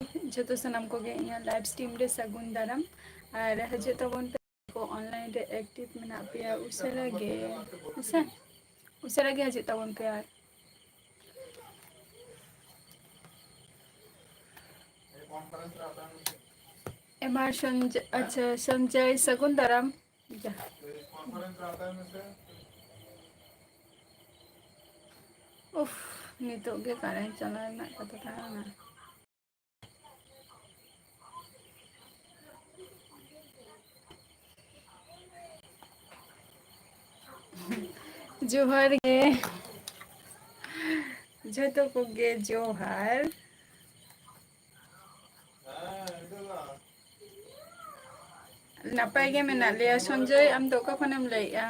जो सामान को लाइव स्ट्रीम रे सगुन दाराम और हजे तबन पे को ऑनलाइन रे एक्टिव मेना पे उसरा गे हजे तबन पे यार एमार संजय अच्छा संजय सगुन दाराम जा उफ नितो गे कारण चला ना कतो ताना जोहर गे जो को गे जोहर नपाय गे मेना लिया संजय आम दो कखनम लइया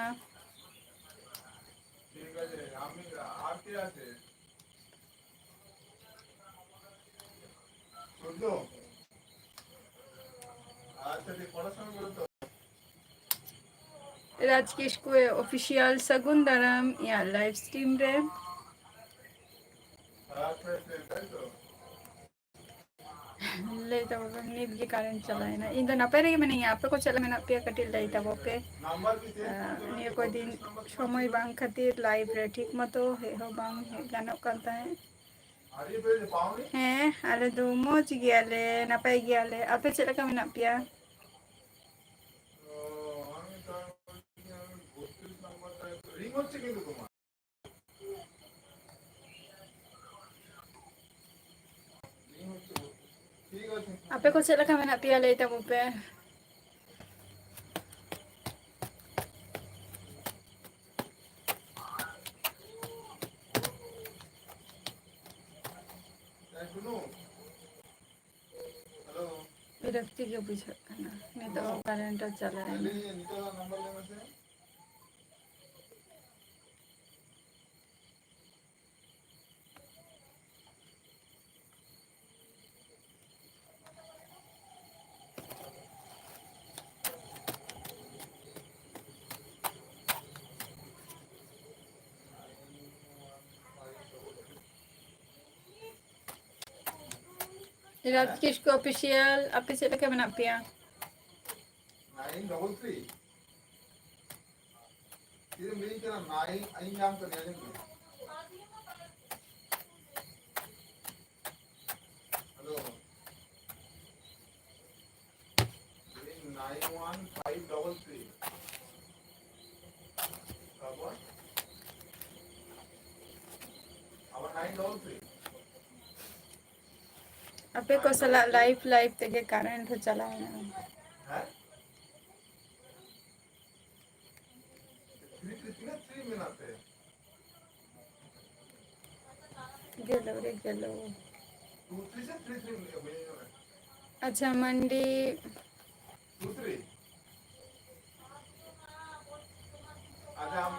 राजकेश को ऑफिशियल सगुन दाराम या लाइव स्ट्रीम रे लई तब नित के कारण चलाए ना इन नपाय रे मैंने यहाँ पे को चला मैंने पे कटिल लई तब पे निया को दिन समय बांग खातिर लाइव रे ठीक मतो हे हो बांग गानों करता है हैं आले दो मौज गियाले नपाय गियाले आपे चला का मैंने पिया आपे को चला का मैंने पिया लई तब पे विरक्ति के बुझा ना नहीं तो करंट चला है राजकेश को ऑफिशियल आपे चला का मैंने पिया 933 ಇದು ಮೀಂಕನ 9 ಐಯಾಮ್ ಕ ನೆನೆ हेलो 91533 अब 933 आपे को सला लाइव तेगे कारण हो चला है ना है 3 मिनट है गेलो रे गेलो 2 3 से 3 अच्छा मंडी 2 3 अच्छा हम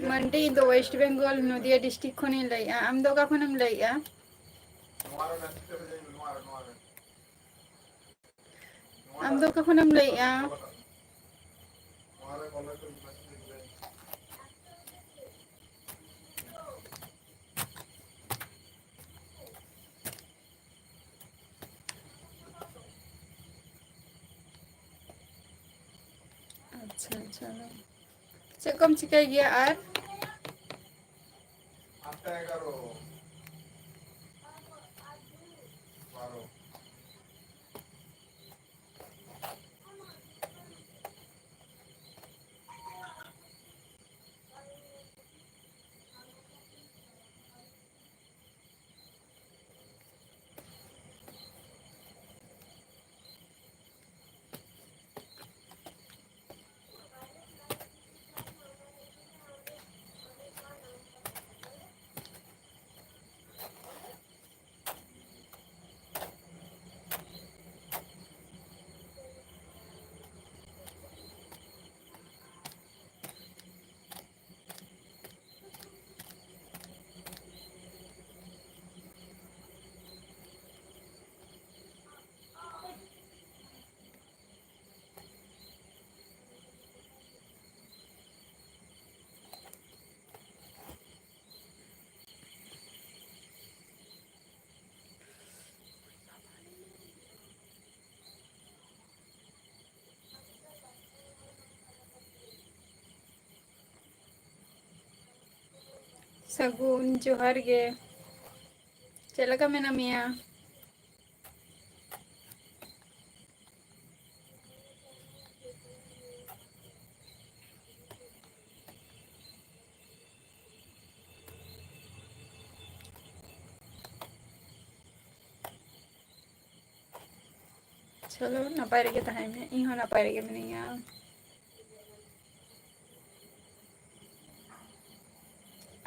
मंडी दो वेस्ट बंगाल नदिया डिस्ट्रिक्ट खनि लई आम दो का खनम लई नोआरो नेक्स्ट पे जाएंगे नोआरो आम दो का खनम लई नोआरो कॉलेज को मैसेज दे अच्छा चलो से कम चिकाई गया आर आता है करो 12 हाँ सगुन जोहार गे चेद लेका मेना मिया चलो नपाय रेगे तहाय में इन हो नपाय रेगे मिनिया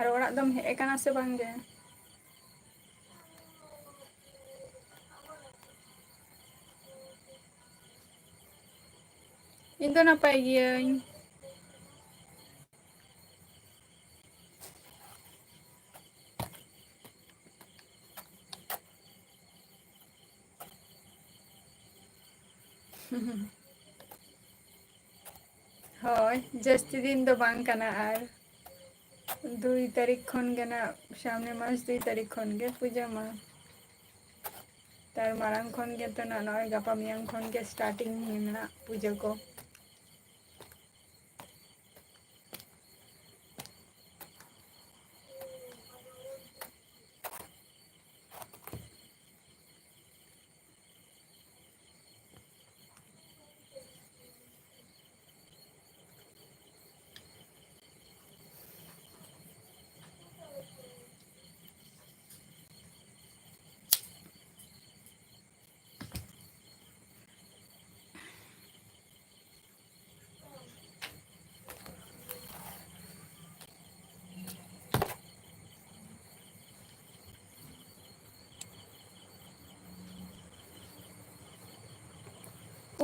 और ओड़ा दम हे एकाना से बांगे इन दो नपाय गियाኝ होय जस्ती दिन दो बांग कना आर 2 तारीख खन गे ना सामने मास 2 तारीख खन गे पूजा मा तार मारांग खन गे तो ना नय गापा मियांग खन गे स्टार्टिंग मेना पूजा को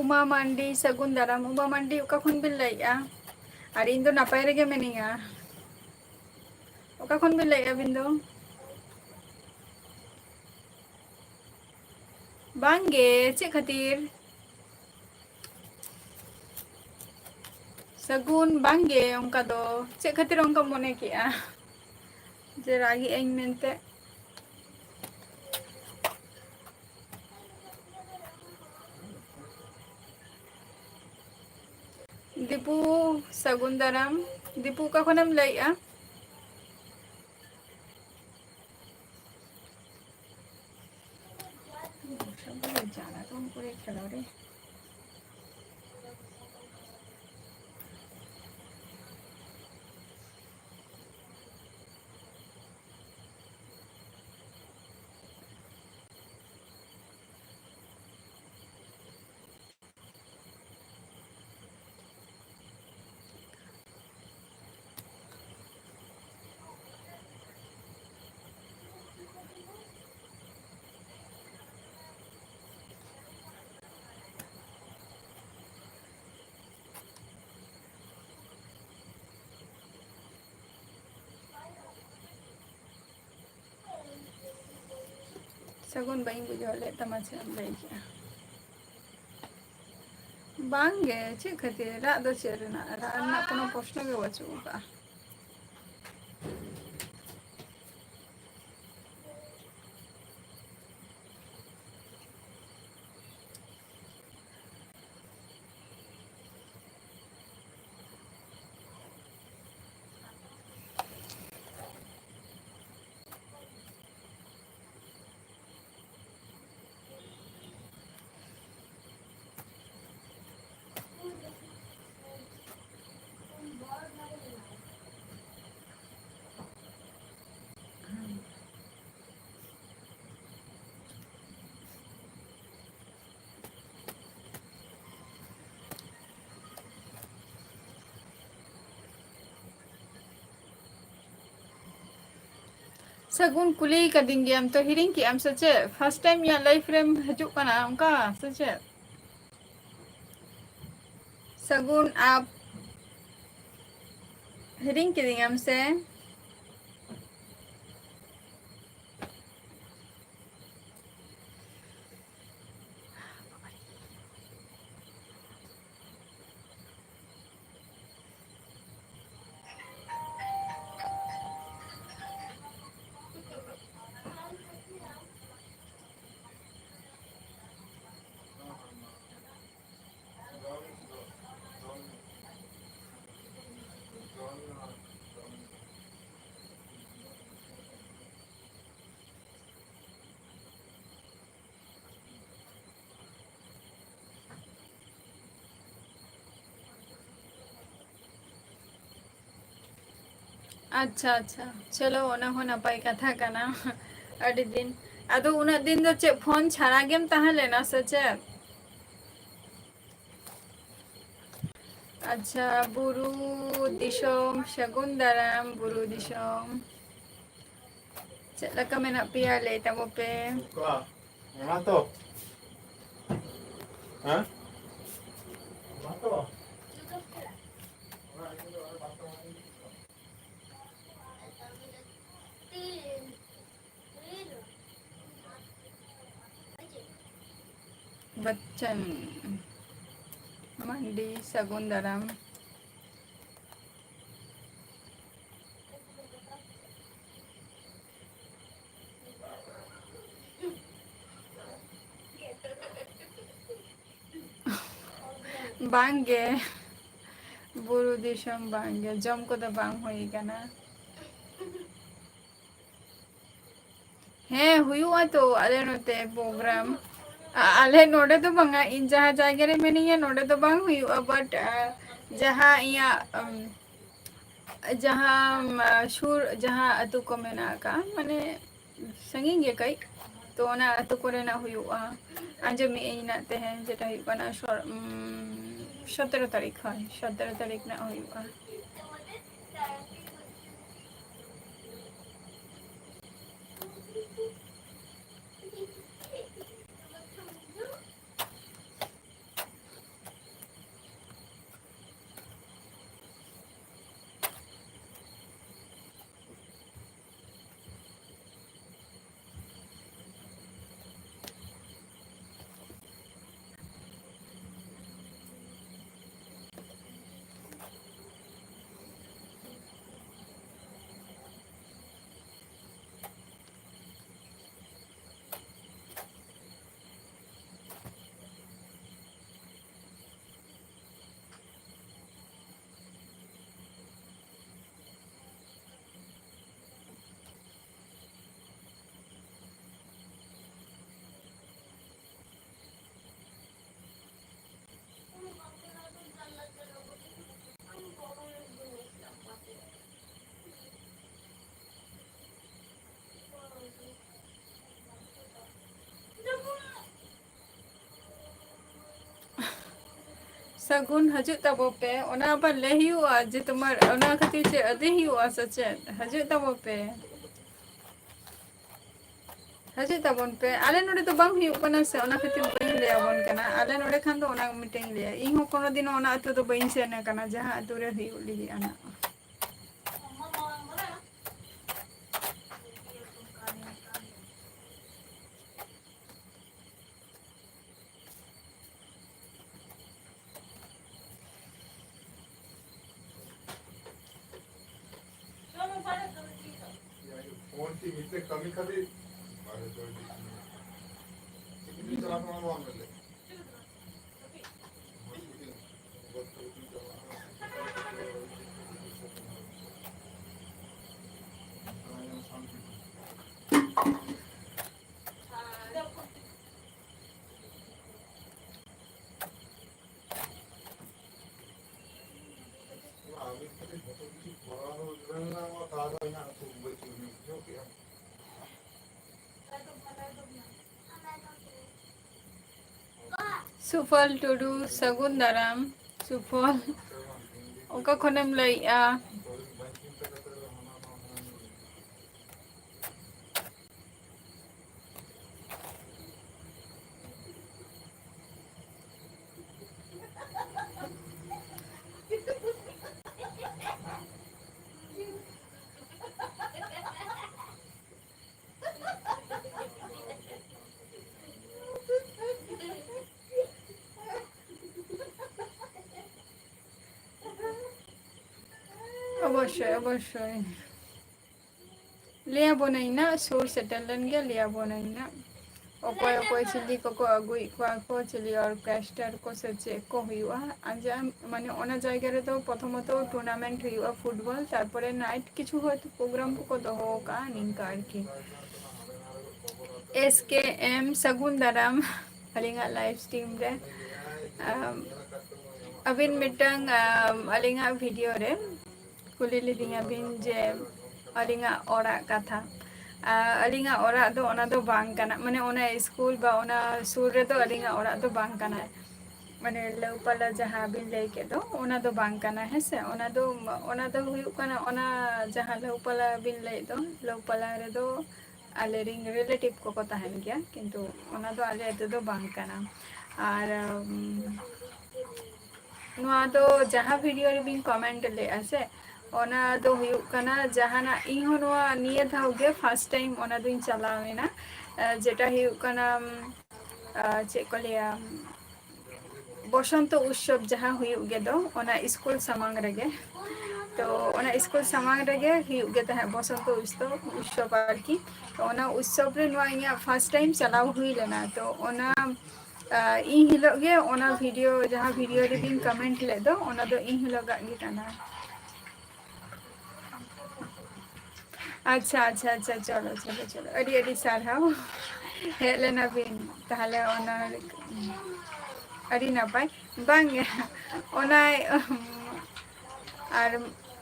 उमा मांडी सगुन दाराम उमा मांडी ओका खन बिन लइया और इन दो नपाय रेगे मेनिया ओका खन बिन लइया बिन दो बांगे चे खातिर सगुन बांगे उनका दो चे खातिर उनका मने किया जे रागी एन मेनते दीपू सगुन दाराम दीपू का खनम लइया जाना तो हमको एक खेलो रे सगुन बाई बुझो ले तमाचे हम लई किया बांगे चे खातिर रा दो चे रेना रा ना कोनो प्रश्न गे बचुगा सगुन कुली का दिंगे हम तो हिरिंग की हम सचे फर्स्ट टाइम या लाइफ रे हजू कना उनका सचे सगुन आप हिरिंग की दिंगे हमसे अच्छा अच्छा चलो ओना हो नपाय कथा कना अड़ी दिन अदो उना दिन दो चे फोन छाड़ा गेम तहां लेना सचे अच्छा बुरु दिसोम सगुन दाराम बुरु दिसोम चेक लका मेना पिया ले तबो पे Suka. Mana tu? Ha? Mana tu? Bachchan मंडी सगुन दाराम बांगे बुरु दिसोम बांगे जम को तो बांग होई कना ᱦᱮᱸ ᱦᱩᱭᱩᱜᱼᱟ ᱛᱚ ᱟᱞᱮ ᱱᱚᱛᱮ ᱯᱨᱳᱜᱨᱟᱢ ᱟᱞᱮ ᱱᱚᱰᱮ ᱫᱚ ᱵᱟᱝᱟ ᱤᱧ ᱡᱟᱦᱟᱸ ᱡᱟᱭᱜᱟ ᱨᱮ ᱢᱤᱱᱟᱹᱧᱟ ᱱᱚᱰᱮ ᱫᱚ ᱵᱟᱝ ᱦᱩᱭᱩᱜᱼᱟ ᱵᱟᱴ ᱡᱟᱦᱟᱸ ᱤᱧᱟᱹᱜ ᱡᱟᱦᱟᱸ ᱥᱩᱨ ᱡᱟᱦᱟᱸ ᱟᱹᱛᱩ ᱠᱚ ᱢᱮᱱᱟᱜ ᱟᱠᱟᱫ ᱢᱟᱱᱮ ᱥᱟᱺᱜᱤᱧ ᱜᱮ ᱠᱟᱹᱡ ᱛᱚ ᱚᱱᱟ ᱟᱹᱛᱩ ᱠᱚᱨᱮᱱᱟᱜ ᱦᱩᱭᱩᱜᱼᱟ ᱟᱸᱡᱚᱢᱮᱫ ᱟᱹᱧ ᱱᱟᱜ ᱛᱮᱦᱮᱧ ᱡᱮᱴᱟ ᱦᱩᱭᱩᱜ ᱠᱟᱱᱟ 17 ᱛᱟᱹᱨᱤᱠᱷ ᱦᱳᱭ 17 ᱛᱟᱹᱨᱤᱠᱷ ᱨᱮᱱᱟᱜ ᱦᱩᱭᱩᱜᱼᱟ सगुन हजू तबो पे ओना पर ले हुआ जे तुम्हार ओना खातिर से अदे हुआ सचे हजू तबो पे हजू तबन पे आले नोडे तो बांग हुई कना से ओना खातिर बइन ले आबन कना आले नोडे खान तो ओना मिटिंग ले इन हो कोनो दिन ओना अतु तो बइन से ना कना जहां अतु रे हुई लिगी आना Phone की मिलते कमी कभी बारे तो कितनी चला कौन वाम ले अभी कभी बहुत कुछ बड़ा हो रहा है वो ताज़ा है ना तो बच्चे में जो क्या सुफल टुडू सगुन दाराम सुफल ओका खनेम लइआ अवश्य अवश्य लिया बनाइना सुर सेटलन के लिया बनाइना ओकोय ओकोय चिली को अगुई को चिली ऑर्केस्ट्रा को सचे को हुआ आजा माने ओना जायगा रे तो प्रथमत टूर्नामेंट हुआ फुटबॉल तारपरे नाइट किछु होत प्रोग्राम को दोहो का निंका आरकी SKM सगुन दाराम अलिंगा लाइव स्ट्रीम रे अबिन मिटंग अलिंगा वीडियो रे कुली लिदिंगा बिन जे अलिंगा ओरा कथा अलिंगा ओरा दो ओना दो बांग कना माने ओना स्कूल बा ओना सुर रे दो अलिंगा ओरा दो बांग कना माने लौपला जहाँ बिन लई के दो ओना दो बांग कना है से ओना दो हुयुग कना ओना जहाँ लौपला बिन लई दो लौपला रे दो आले रिंग रिलेटिव को को तहन गया किंतु ओना दो आले अते दो बांग कना और नोआ दो जहाँ वीडियो रे बिन कमेंट ले आसे ओना दो हुयुग कना जहाना इन हो नोआ निये धाव गे फर्स्ट टाइम ओना दिन चलावेना जेटा हुयुग कना चे को लिया बसंत उत्सव जहाँ हुयुग गे दो ओना स्कूल समांग रेगे तो ओना स्कूल समांग रेगे हुयुग गे तहे बसंत उत्सव आरकी तो ओना उत्सव रे नोआ इया फर्स्ट टाइम चलाव हुई लेना तो ओना इन हिलो गे ओना वीडियो जहाँ वीडियो रे बिन कमेंट ले दो ओना दो इन हिलो गा गे कना अच्छा अच्छा अच्छा चलो चलो चलो अड़ी अड़ी सारहाव हेलेना बिन ताहले ओना अड़ी नापाय बांगे ओना और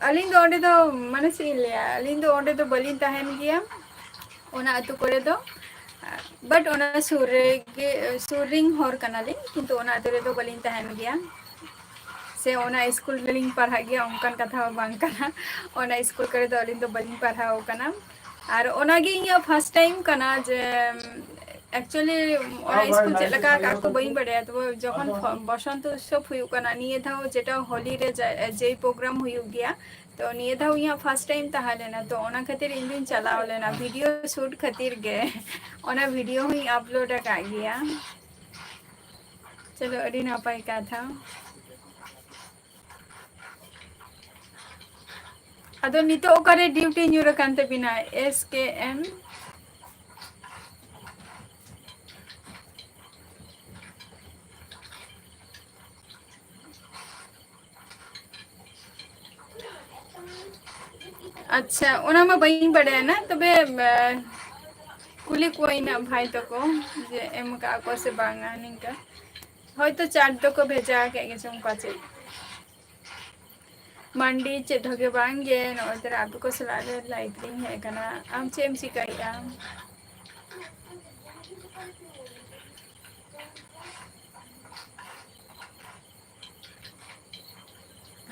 अलिंग दो ओंडे दो माने सी लिया अलिंग दो ओंडे दो बलिन तहन गया ओना अतु करे दो बट ओना सुरिंग होर कनाली किंतु ओना अतु रे दो बलिन तहन गया से ओना स्कूल रेलिंग पढ़ा गया उनकान कथा बांग कना ओना स्कूल करे दो अलिंग दो बलिंग पढ़ाओ कना और ओना गे इया फर्स्ट टाइम कना जे एक्चुअली ओना स्कूल चे लगा काको बइन बड़े तो जखन बसंत उत्सव हुयुग कना निये धाव जेटा होली रे जे प्रोग्राम हुयुग गया तो निये धाव इया फर्स्ट टाइम तहा लेना तो ओना खातिर इन दिन चलाव लेना वीडियो शूट खातिर गे ओना वीडियो हुई अपलोड का गया चलो अड़ी नापाय कथा अदो नितो ओकरे ड्यूटी न्यूर कांते बिना SKM अच्छा ओना मा बई बड़े ना तबे कुली कोई ना भाई तो को जे एम का को से बांगा निका হয়তো চার দको भेजा के गेसम पाचे मंडी चे धोगे बांगे न ओदर आप को सलाले लाइटिंग है कना आम चेम सिकाया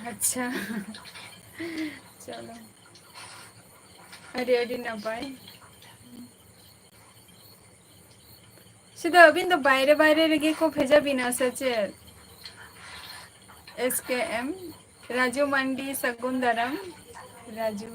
अच्छा चलो अरे अरे ना पाए सीधा अभी तो बाहरे बाहरे लगे को भेजा बिना सचे SKM राजू मंडी सगुंदरम राजू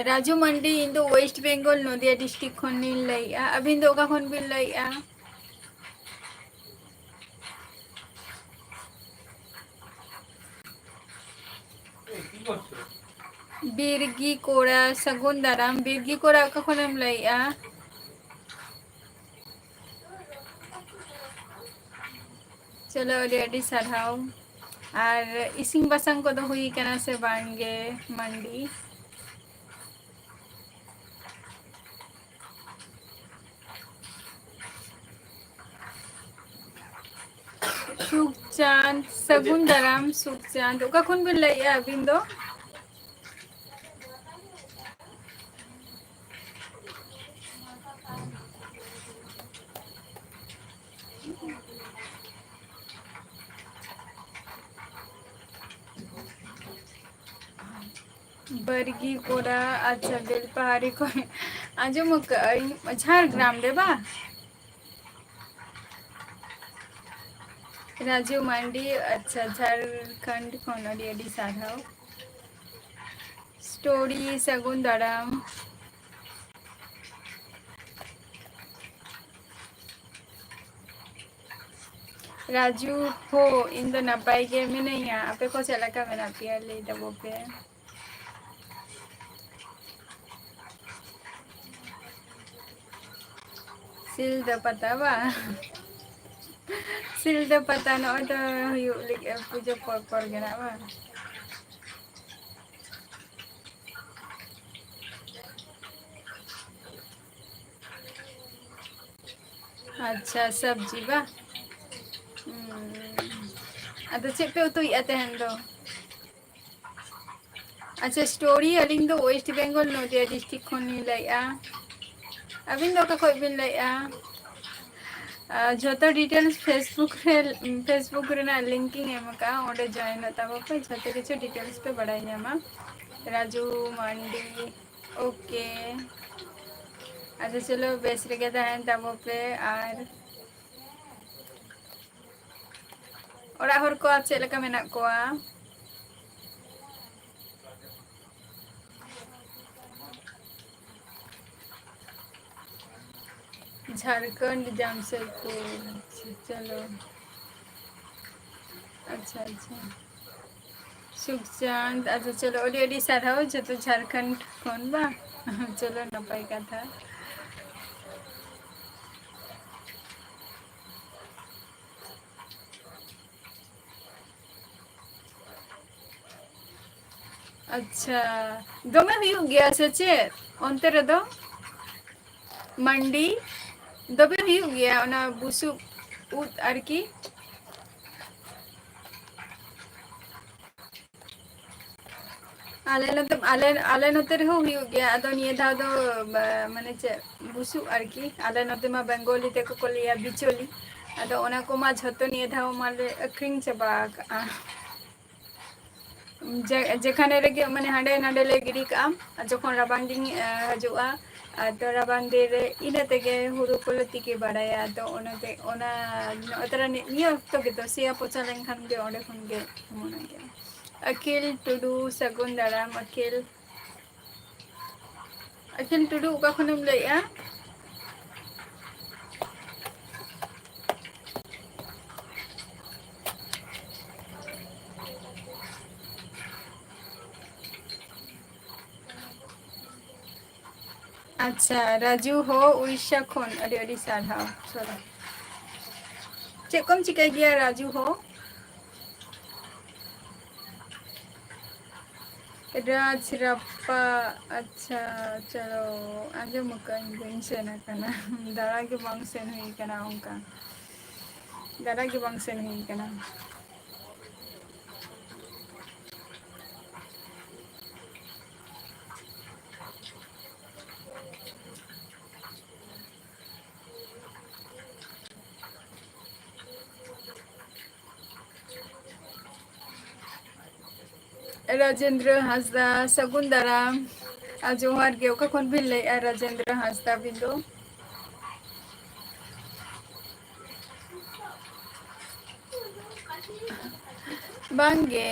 राजू मंडी इन दो वेस्ट बेंगल नदिया डिस्ट्रिक्ट खन नील लइया अभी दो का खन बिल लइया बिरगी कोड़ा सगुंदरम बिरगी कोड़ा का खनम लइया चलो रेडी सरहाव और इसिंग बसंग को दो हुई कना से बांगे मंडी सुखचांद सगुंदरम सुखचांद ओका खुन बिल लइया बिंदो बरगी कोड़ा अच्छा बेल पहाड़ी को आजो मुक झारग्राम देबा राजू मंडी अच्छा झारखंड खन अड़ी अड़ी साराव स्टोरी सगुंदरम राजू हो इन दो नपाई के में नहीं है आपे को चला का मेरा पिया ले दबो पे सिलदा पता बा सिलदा पता न तो हुयुग लिगे पूजा पर गना बा अच्छा सब्जी बा अदो चेक पे उतुई अतेहन दो अच्छा स्टोरी अलिंग दो वेस्ट बंगाल नदिया डिस्ट्रिक्ट खनि लाइआ अबिन दो का कोई बिन लाइआ जो डिटेल्स फेसबुक रेना लिंकिंग एम का ओडे जॉइन तब पे जो किछु डिटेल्स पे बढ़ाई नामा राजू मंडी ओके अच्छा चलो बेस रे तहन तब पे आर ओरा हर को चेक लेका मेना कोआ झारखंड जमशेदपुर चलो अच्छा अच्छा सुखचांद अच्छा चलो ओडी ओडी साराओ जो तो झारखंड कौन बा चलो नपाई का था अच्छा दोमे हुई गया सचे onte redo मंडी दोबे हुई गया ओना बुसु उत आरकी आले नोते रे हुई गया अदो निये धा दो माने चे बुसु आरकी आले नोते मा बेंगोली ते को लिया बिचोली अदो ओना को मा झतो निये धा माले अखरिंग चबा जेखाने रेगे माने हांडे नांडे ले गिरी का जखन राबांग दिन हजुआ तो राबांग दे रे इना तेगे हुरु को तिके बाड़ाया तो ओनाते ओना अतरा नियो तो के तो सिया पोचा लेंखान गे ओंडे खन गे मोना गे अखिल टुडू सगुन दाराम अखिल टुडू का खनम लइया अच्छा राजू हो उड़ीसा खन अरे अरे साधाव चलो चेकम चिकाई गया राजू हो राज रप्पा अच्छा चलो आगे मुकाइन बइन सेना कना दारा के बांग सेन हुई कना उनका दारा के बांग सेन हुई कना राजेंद्र हासदा सगुन दाराम जोहार गे ओका खन बिन लइआ राजेंद्र हासदा बिंदो बांगे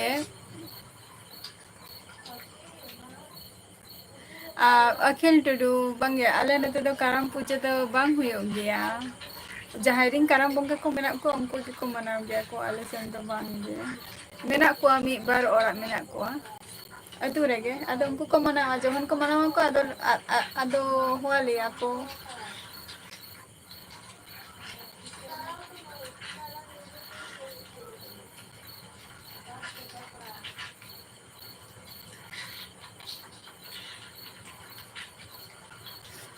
अखिल टुडू बांगे आले नते दो करम पूजा तो बांग हुयो गया जहारिंग करम बंगे को मेना को उनको को मनाव गया को आले सेन तो बांग गे मेना को मी बार ओरा मेना को अतु रेगे अदो उनको को मनावा जहन को मनावा को अदो अदो हुआ लिया को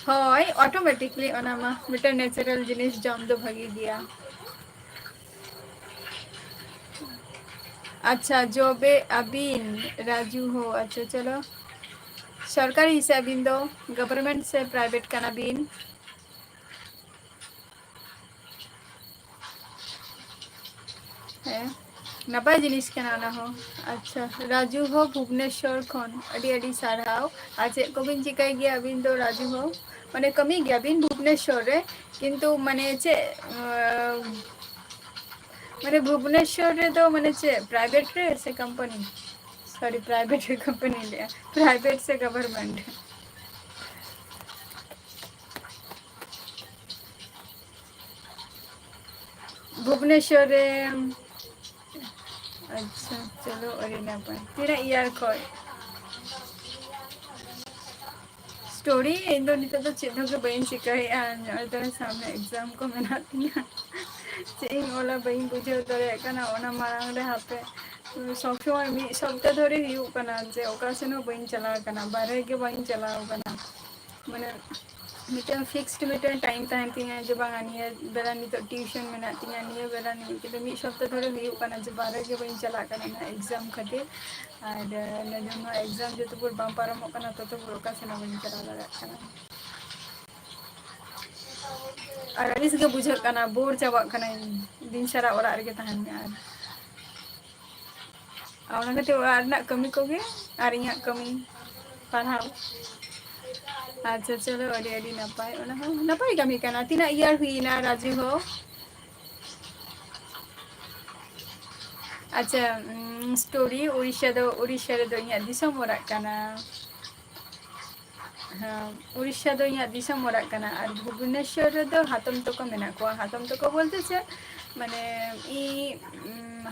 होय ऑटोमेटिकली ओनामा मिटा नेचुरल जिनिस जम दो भागी दिया अच्छा जोबे अबिन राजू हो अच्छा चलो सरकारी से अबिन दो गवर्नमेंट से प्राइवेट का बिन है नपाय जिनिस के ना हो अच्छा राजू हो भुवनेश्वर खन अडी अडी साराव आज को बिन चिकाई गया अबिन दो राजू हो माने कमी गया बिन भुवनेश्वर रे किंतु माने चे माने भुवनेश्वर रे तो माने चे प्राइवेट रे से कंपनी सॉरी प्राइवेट रे कंपनी ले प्राइवेट से गवर्नमेंट भुवनेश्वर रे अच्छा चलो अरे ना पाए तेरा ईयर खोय स्टोरी इन दो नितो तो चेद के बइन चिकाया नॉइतो सामने एग्जाम को मेना तिया चेइन ओला बइन बुझे दरे कना ओना मारांग रे हापे सब समय मी सप्ताह धरे हिउ कना जे ओकासेनो बइन चला कना बारे के बइन चला कना माने मिटन फिक्स्ड मिटन टाइम ताहन तिया जे बांगा निया बेला नितो ट्यूशन मेना तिया निया बेला नि कि मी सप्ताह धरे हिउ कना जे बारे के बइन चला कना ना एग्जाम खातिर और नजम एग्जाम जो तो पूर बाम पारम कना तो पूर ओकासेनो बइन चला दाड़ा कना और अड़िस के बुझे कना बोर चाबा कना दिन सारा ओरा रे ताहन में और ओना कते ओरा रना कमी कोगे और इया कमी पढ़ाओ अच्छा चलो अड़ी अड़ी नपाय ओना हो नपाय कमी कना तिना ईयर हुईना राजू हो अच्छा स्टोरी उड़ीसा रे दो इया दिसम ओरा कना हाँ उड़ीसा दो इया दिसम ओरा कना और भुवनेश्वर रे दो हातम तको मेना को हातम तको बोलते से माने ई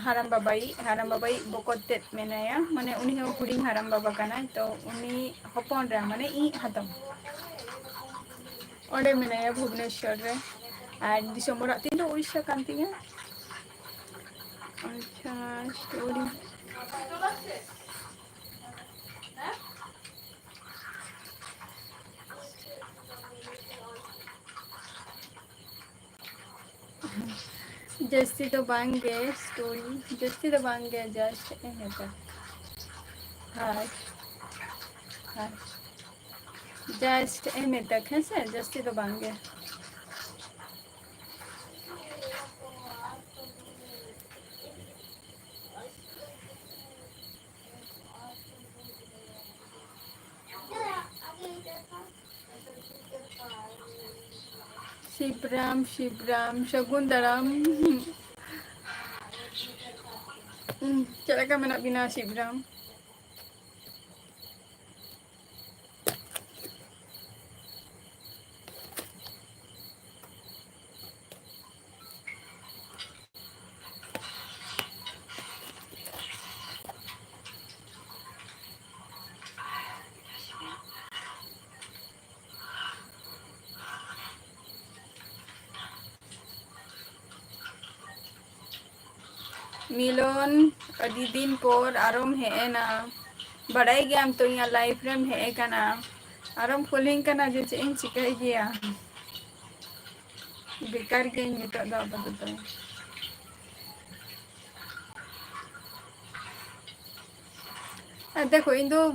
हाराम बाबाई बकोते मेनाया माने उनी हो हुडिंग हाराम बाबा कना तो उनी हपन रा माने ई हातम ओंडे मेनाया भुवनेश्वर रे और दिसम ओरा तीन उड़ीसा कान तिया अच्छा स्टोरी जस्ती तो बांगे स्टोरी जस्ती तो बांगे जस्ट एने पर हाँ हाँ जस्ट एने तक है से जस्ती तो बांगे शिवराम शगुंदराम चला का मेना बिना शिवराम मिलोन अड़ी दिन पर आरम हेना बड़ाई गयाम तो यहाँ लाइफ रेम हे कना आरम फुलिंग कना जे चेन चिकाई गया बेकार के नितो दा बदतो देखो इन दो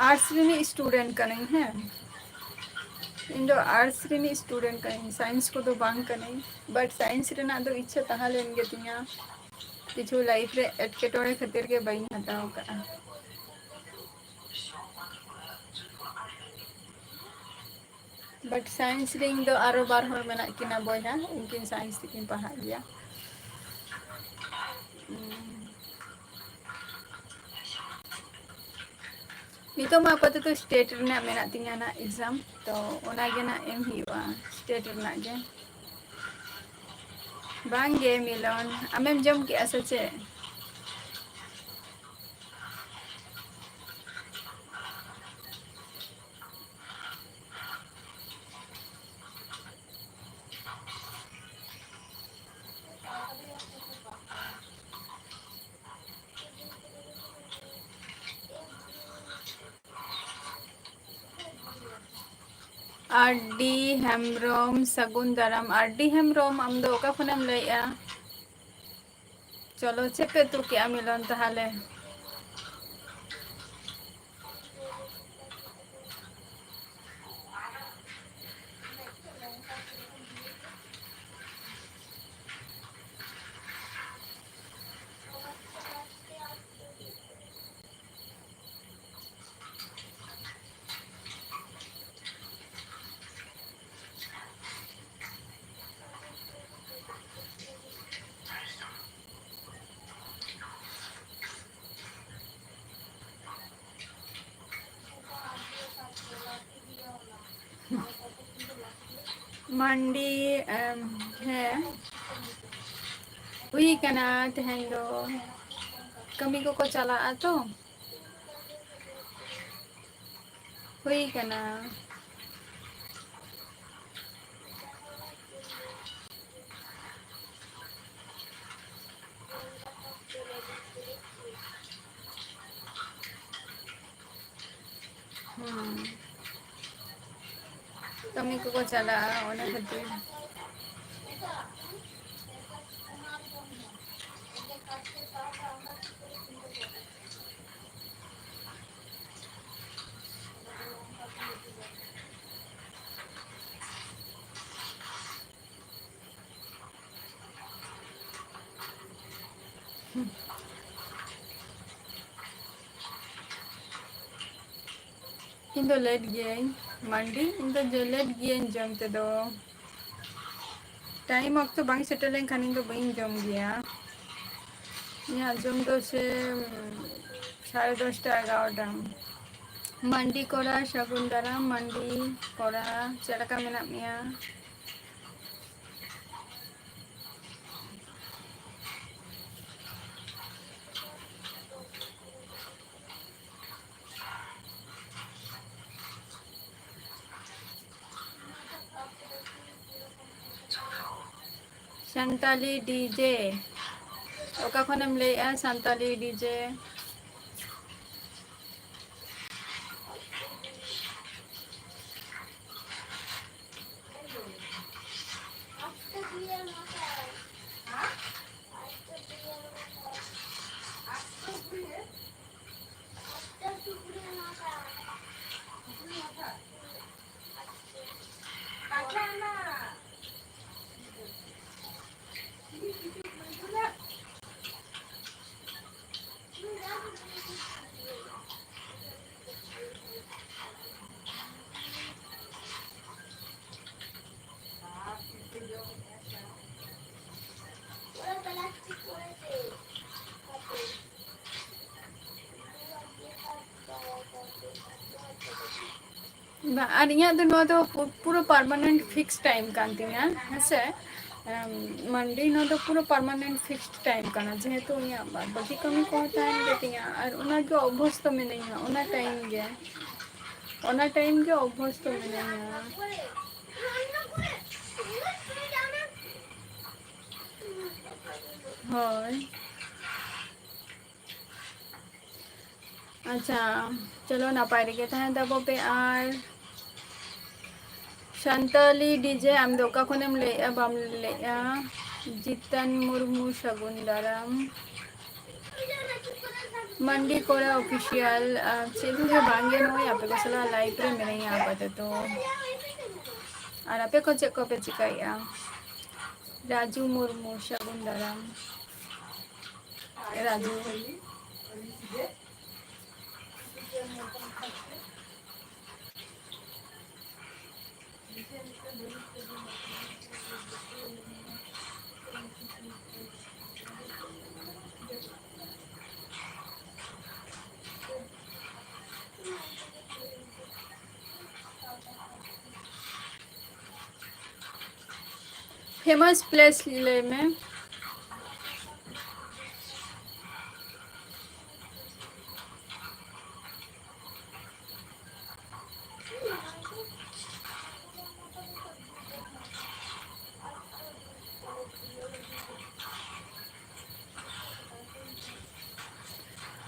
आर्ट्स रे स्टूडेंट कने हैं इन दो आर्ट्स रे स्टूडेंट कने साइंस को तो बांग कने बट साइंस रे ना दो इच्छा तहा लेन गे तिया किछु लाइफ रे एटकेटोरे खातिर के बइन हटाओ का बट साइंस रे इन दो आरो बार हर मेना किना बोया उनकिन साइंस तिकिन पढ़ा गया नितो मा पते तो स्टेट रना मेना तिया ना एग्जाम तो ओना गे ना एम हुआ स्टेट रना गे बांगे मिलन आमेम जम के असचे आरडी हेमब्रोम सगुन दाराम आरडी हेमब्रोम आम दो ओका फनेम लइया चलो चेक तू क्या मिलन ताहले मंडी है हुई कना तेहन दो कमी को चला तो हुई कना कमी को चला ओने खातिर इन दो लेट गए मंडी इन दो जो लेट गए जम ते दो टाइम वक्त बांग सेटल लेन खान इन दो बइन जम गया यहाँ जम दो से 10:30 11টা मंडी कोड़ा शगुन दाराम मंडी कोड़ा चलका मेना मिया संताली डीजे ओका खनम ले आ संताली डीजे और यहाँ तो पूरा परमानेंट फिक्स टाइम कान तिना हसे मंडी नो तो पूरा परमानेंट फिक्स्ड टाइम काना जेहेतु यहाँ बाकी कमी को टाइम देतिया और उना के अभ्यस्त में नहीं है उना टाइम के अभ्यस्त में नहीं है हाय अच्छा चलो ना पाई गे तहन दबो पे आर संताली डीजे आम दोका खनेम ले बाम ले जितन मुर्मू शगुन दाराम मंडी कोड़ा ऑफिशियल चेदू के बांगे नो या पे को सला लाइव रे मेरे यहाँ पते तो और आपे को चेक को पे चिकाया राजू मुर्मू शगुन दाराम राजू फेमस प्लेस ले में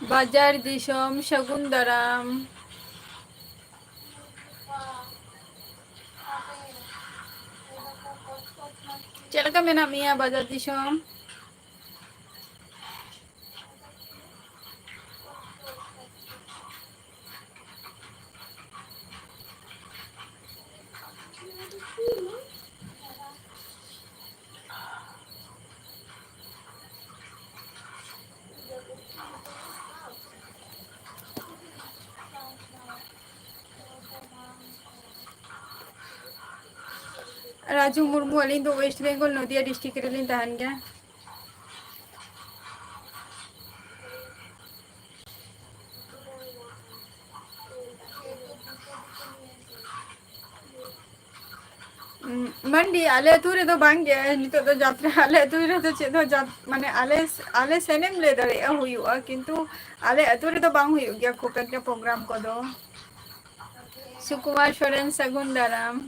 बाजार दिशम शगुन दाराम चलका मेना मिया बाजार दिशम राजू मुर्मू अलिंग तो वेस्ट बंगाल नदिया डिस्ट्रिक्ट रेलिंग तहन गया मंडी आले तुरे तो बांग गया नितो तो जात्रा आले तुरे तो चेदो जात माने आले सेनेम ले दरे हुयुआ किंतु आले तुरे तो बांग हुयु गया को प्रोग्राम को दो सुकुमार सोरेन सगुन दाराम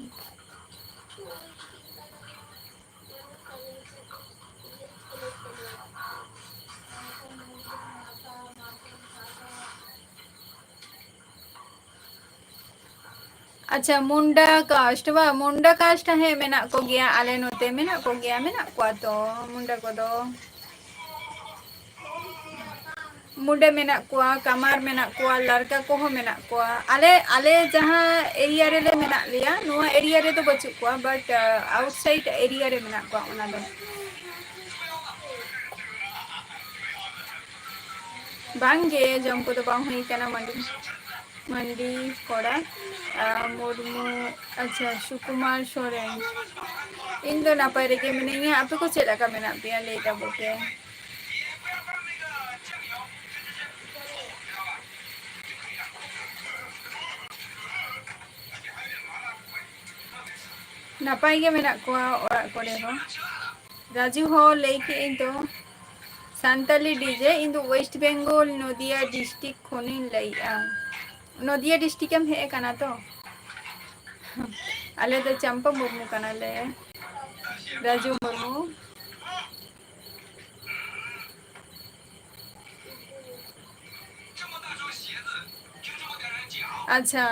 अच्छा मुंडा कास्ट बा मुंडा कास्ट है मेना को गया आले नोते मेना को गया मेना को तो मुंडा को दो मुंडे मेना को कमार मेना को लड़का को हो मेना को आले आले जहां एरिया रे ले मेना लिया नो एरिया रे तो बच्चू को बट आउटसाइड एरिया रे मेना को ओना दो बांगे जम को तो बांग हुई कना मंडी मंडी कोड़ा मुर्मू अच्छा सुकुमार सोरेन इन दो नापाय रे के मिनेंगे आपे को चला का मेना पिया लेटा बोके नापाय के मेना को ओरा कोरे हो राजू हो लेके इन तो सान्ताली डीजे इन दो वेस्ट बेंगल नदिया डिस्ट्रिक्ट खोनिन लइया नदिया डिस्ट्रिक्ट हम है कना तो आले तो चंपा मुर्मू कना ले राजू मुर्मू अच्छा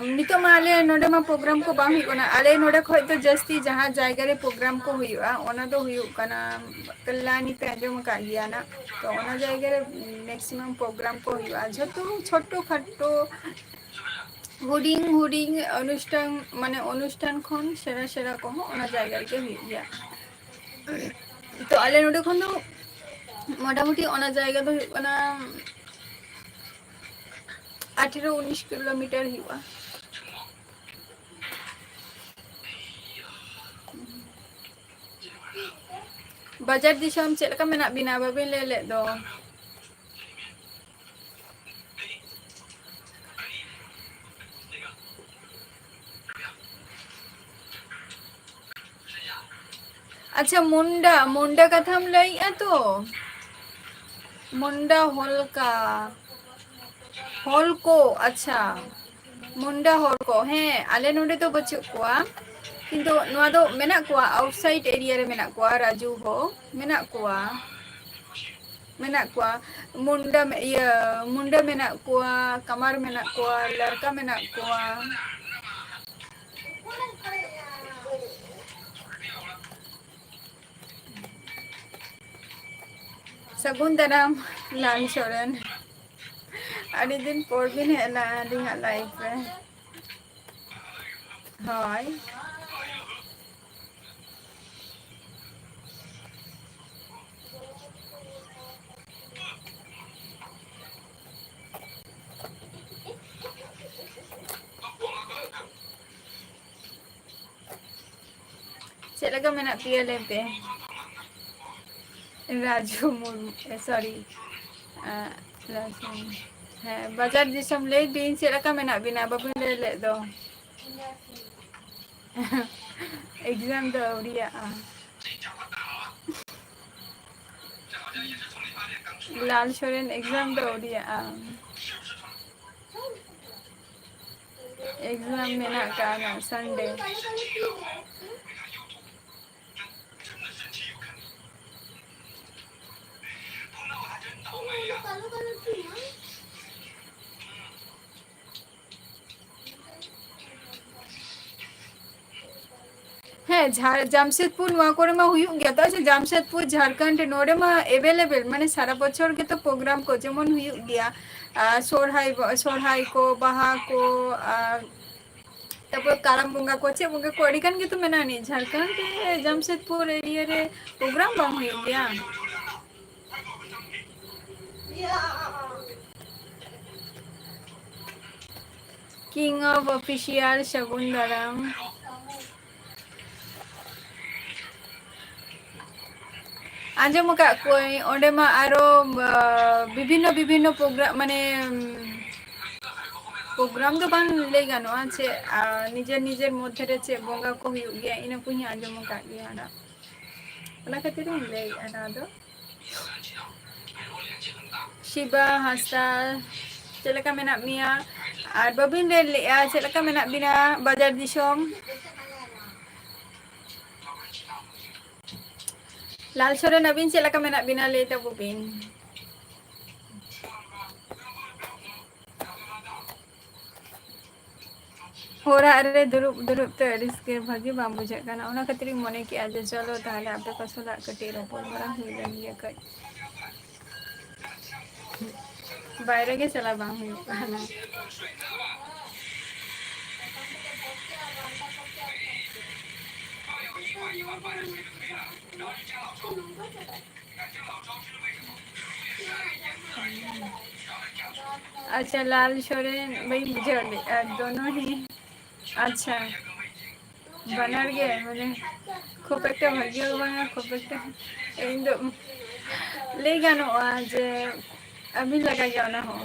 नितो आले नोडे मा प्रोग्राम को बांग हुई आले नोडे खय तो जस्ती जहाँ जायगा रे प्रोग्राम को हुआ ओना दो हुई कना कल्याणी पे आजम का गया ना तो ओना जायगा रे मैक्सिमम प्रोग्राम को हुआ जतो छोटो खट्टो हुडिंग हुडिंग अनुष्ठान माने अनुष्ठान खन सेरा सेरा को ओना जायगा के हुई गया तो आले नोडे खन दो मोटामुटी ओना जायगा तो ओना 18-19 किलोमीटर हुआ बाजार दिसम चेक का मेना बिना बाबे ले ले दो अच्छा मुंडा मुंडा कथा हम लइया तो मुंडा होल को अच्छा मुंडा होल को हैं आले नोडे तो बच्चू को किंतु नोआ दो मेना को आउटसाइड एरिया रे मेना को राजू हो मेना को मुंडा में ये मुंडा मेना को कमर मेना को लड़का मेना को सगुन दाराम लाल सोरेन अड़ी दिन पर बिन हेला दिहा लाइफ रे हाय चलेगा मेना पिया ले पे राजू मुर्मू सॉरी है बाजार दिसम ले दिन चलेगा मेना बिना बाबू ले ले दो एग्जाम दो उड़िया लाल सोरेन एग्जाम दो उड़िया एग्जाम मेना का संडे है जामशेदपुर नोआ करे मा हुई गया तो जामशेदपुर झारखंड नोडे मा अवेलेबल माने सारा बछर के तो प्रोग्राम को जेमन हुई गया सोरहाई को बाहा को तब काराम बुंगा को चे बुंगा को अड़ीगन के तो मेना नहीं झारखंड जामशेदपुर एरिया रे प्रोग्राम बांग हुई गया किंग ऑफ ऑफिशियल शगुन दाराम आंजम का कोई ओंडे मा आरो विभिन्न विभिन्न प्रोग्राम माने प्रोग्राम तो बांग ले गानो आछे निजे निजे मध्य रे चे बोंगा को हुई गया इन को ही आंजम का गया ना ओना खातिर ले आना दो शिबा हस्ता चलेका मेना मिया ᱟᱨ ᱵᱟᱹᱵᱤᱱ ᱞᱟᱹᱭ ᱞᱮᱜᱼᱟ ᱪᱮᱫ ᱞᱮᱠᱟ ᱢᱮᱱᱟᱜ ᱵᱤᱱᱟ ᱵᱟᱡᱟᱨ ᱫᱤᱥᱚᱢ? ᱞᱟᱞ ᱥᱚᱨᱮᱱ ᱟᱹᱵᱤᱱ ᱪᱮᱫ ᱞᱮᱠᱟ ᱢᱮᱱᱟᱜ ᱵᱤᱱᱟ ᱞᱟᱹᱭ ᱛᱟᱵᱚ ᱵᱤᱱ? ᱚᱲᱟᱜ ᱨᱮ ᱫᱩᱲᱩᱵ ᱫᱩᱲᱩᱵ ᱛᱮ ᱟᱹᱲᱤᱥ ᱜᱮ ᱵᱷᱟᱹᱜᱤ ᱵᱟᱝ ᱵᱩᱡᱷᱟᱹᱜ ᱠᱟᱱᱟ, ᱚᱱᱟ ᱠᱷᱟᱹᱛᱤᱨ ᱤᱧ ᱢᱚᱱᱮ ᱠᱮᱜᱼᱟ ᱡᱮ ᱪᱚᱞᱚ ᱛᱟᱦᱚᱞᱮ ᱟᱯᱮ ᱠᱚ ᱥᱟᱞᱟᱜ ᱠᱟᱹᱴᱤᱡ ᱨᱚᱯᱚᱲ ᱵᱟᱲᱟ ᱦᱩᱭ ᱞᱮᱱ ᱜᱮ ᱠᱟᱹᱡ᱾ ᱵᱟᱭᱨᱮ ᱜᱮ ᱪᱟᱞᱟᱣ ᱵᱟᱝ ᱦᱩᱭᱩᱜ ᱠᱟᱱᱟ᱾ अच्छा लाल सोरेन भाई बुझाᱹᱣ ᱞᱮᱜᱼᱟ दोनों ही अच्छा ᱵᱟᱱᱟᱨ ᱜᱮ ᱢᱟᱱᱮ ᱠᱷᱩᱵ ᱮᱠᱴᱟ ᱵᱷᱟᱜᱤ ᱵᱟᱝᱟ ᱠᱷᱩᱵ ᱮᱠᱴᱟ ᱤᱧ ᱫᱚ ᱞᱟᱹᱭ ᱜᱟᱱᱚᱜᱼᱟ ᱡᱮ ᱟᱹᱵᱤᱱ ᱞᱮᱠᱟ ᱜᱮ ᱚᱱᱟ ᱦᱚᱸ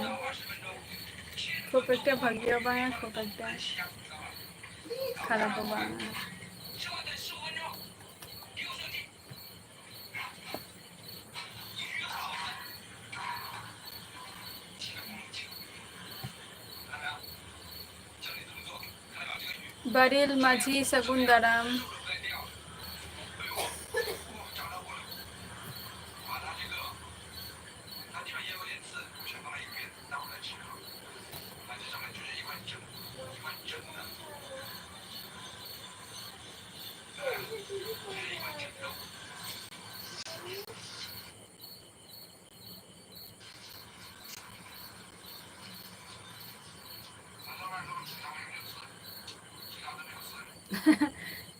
ᱠᱷᱩᱵ ᱮᱠᱴᱟ ᱵᱷᱟᱜᱤ ᱦᱚᱸ ᱵᱟᱝᱟ ᱠᱷᱩᱵ ᱮᱠᱴᱟ ᱠᱷᱟᱨᱟᱯ ᱦᱚᱸ ᱵᱟᱝᱟ᱾ ᱵᱟᱨᱤᱞ ᱢᱟᱹᱡᱷᱤ ᱥᱟᱹᱜᱩᱱ ᱫᱟᱨᱟᱢ᱾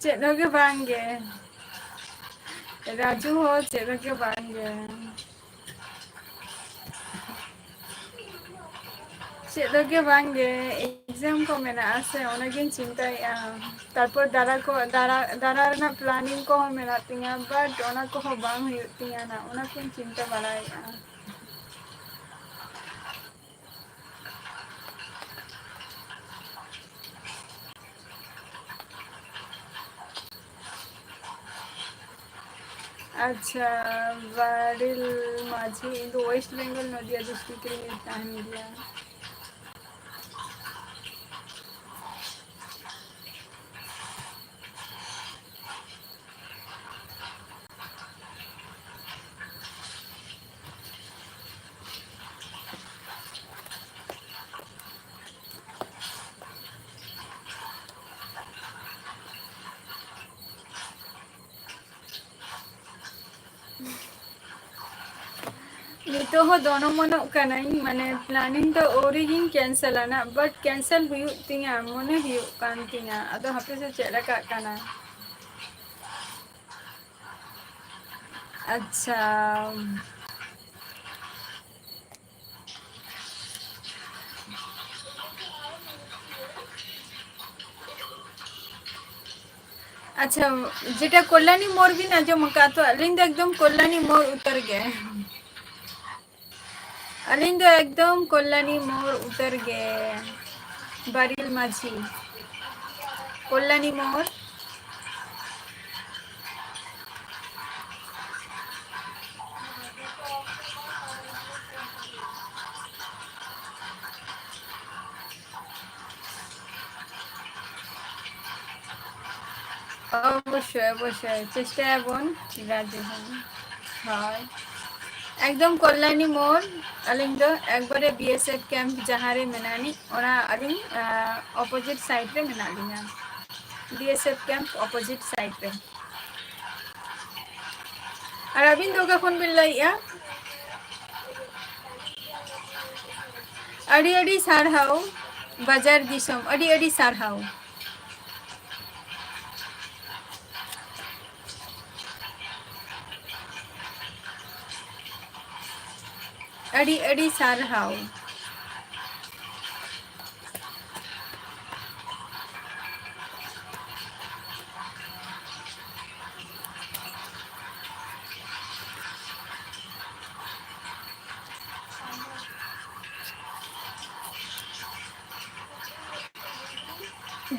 ᱪᱮᱫ ᱦᱚᱸ ᱜᱮ ᱵᱟᱝ ᱜᱮ ᱨᱟᱡᱩ ᱦᱚᱸ ᱪᱮᱫ ᱦᱚᱸ ᱜᱮ ᱵᱟᱝ ᱜᱮ ᱪᱮᱫ ᱦᱚᱸ ᱜᱮ ᱵᱟᱝ ᱜᱮ ᱮᱠᱡᱟᱢ ᱠᱚ ᱢᱮᱱᱟᱜᱼᱟ ᱥᱮ ᱚᱱᱟᱜᱤᱧ ᱪᱤᱱᱛᱟᱹᱭᱮᱜᱼᱟ᱾ ᱛᱟᱨᱯᱚᱨ ᱫᱟᱬᱟ ᱨᱮᱱᱟᱜ ᱯᱞᱮᱱᱤᱝ ᱠᱚᱦᱚᱸ ᱢᱮᱱᱟᱜ ᱛᱤᱧᱟᱹ ᱵᱟᱴ ᱚᱱᱟ ᱠᱚᱦᱚᱸ ᱵᱟᱝ ᱦᱩᱭᱩᱜ ᱛᱤᱧᱟᱹ ᱱᱟ ᱚᱱᱟ ᱠᱚᱧ ᱪᱤᱱᱛᱟᱹ ᱵᱟᱲᱟᱭᱮᱜᱼᱟ᱾ ᱟᱪᱪᱷᱟ ᱵᱟᱨᱤᱞ ᱢᱟᱹᱡᱷᱤ ᱤᱧ ᱫᱚ ᱳᱭᱮᱥᱴ ᱵᱮᱝᱜᱚᱞ ᱱᱚᱫᱤᱭᱟ ᱰᱤᱥᱴᱨᱤᱠᱴ ᱨᱤᱧ ᱛᱟᱦᱮᱱ ᱜᱮᱭᱟ᱾ ᱱᱤᱛᱚᱜ ᱦᱚᱸ ᱫᱚᱱᱚᱢᱚᱱᱚᱜ ᱠᱟᱹᱱᱟᱹᱧ ᱢᱟᱱᱮ ᱯᱞᱮᱱᱤᱝ ᱫᱚ ᱟᱹᱣᱨᱤᱜᱤᱧ ᱠᱮᱱᱥᱮᱞᱟ ᱱᱟᱜ ᱵᱟᱴ ᱠᱮᱱᱥᱮᱞ ᱦᱩᱭᱩᱜ ᱛᱤᱧᱟᱹ ᱢᱚᱱᱮ ᱦᱩᱭᱩᱜ ᱠᱟᱱ ᱛᱤᱧᱟᱹ ᱟᱫᱚ ᱦᱟᱯᱮ ᱥᱮ ᱪᱮᱫ ᱞᱮᱠᱟᱜ ᱠᱟᱱᱟ᱾ ᱟᱪᱪᱷᱟ ᱟᱪᱪᱷᱟ ᱡᱮᱴᱟ ᱠᱚᱞᱞᱟᱱᱤ ᱢᱳᱲ ᱵᱤᱱ ᱟᱸᱡᱚᱢ ᱟᱠᱟᱫ ᱛᱚ ᱟᱹᱞᱤᱧ ᱫᱚ ᱮᱠᱫᱚᱢ ᱠᱚᱞᱞᱟᱱᱤ ᱢᱳᱲ ᱩᱛᱟᱹᱨ ᱜᱮ᱾ ᱟᱹᱞᱤᱧ ᱫᱚ ᱮᱠᱫᱚᱢ ᱠᱚᱞᱞᱟᱱᱤ ᱢᱳᱲ ᱩᱛᱟᱹᱨ ᱜᱮ ᱵᱟᱨᱤᱞ ᱢᱟᱹᱡᱷᱤ ᱠᱚᱞᱞᱟᱱᱤ ᱢᱳᱲ অবশ্যই অবশ্যই চেষ্টায়াবন রাজি হন হয় একদম কল্যাণী মোড় আলিং দো একবারে বিএসএফ ক্যাম্প জাহারে মেনানি ওনা আলিং অপোজিট সাইড রে মেনা লিয়া বিএসএফ ক্যাম্প অপোजिट साइड पे আর আবিন দো ᱚᱠᱟ ᱠᱷᱚᱱ ᱵᱤᱱ ᱞᱟᱹᱭᱮᱜᱼᱟ? ᱟᱹᱰᱤ ᱟᱹᱰᱤ ᱥᱟᱨᱦᱟᱣ ᱵᱟᱡᱟᱨ ᱫᱤᱥᱚᱢ ᱟᱹᱰᱤ ᱟᱹᱰᱤ ᱥᱟᱨᱦᱟᱣ᱾ ᱟᱹᱰᱤ ᱟᱹᱰᱤ ᱥᱟᱨᱦᱟᱣ᱾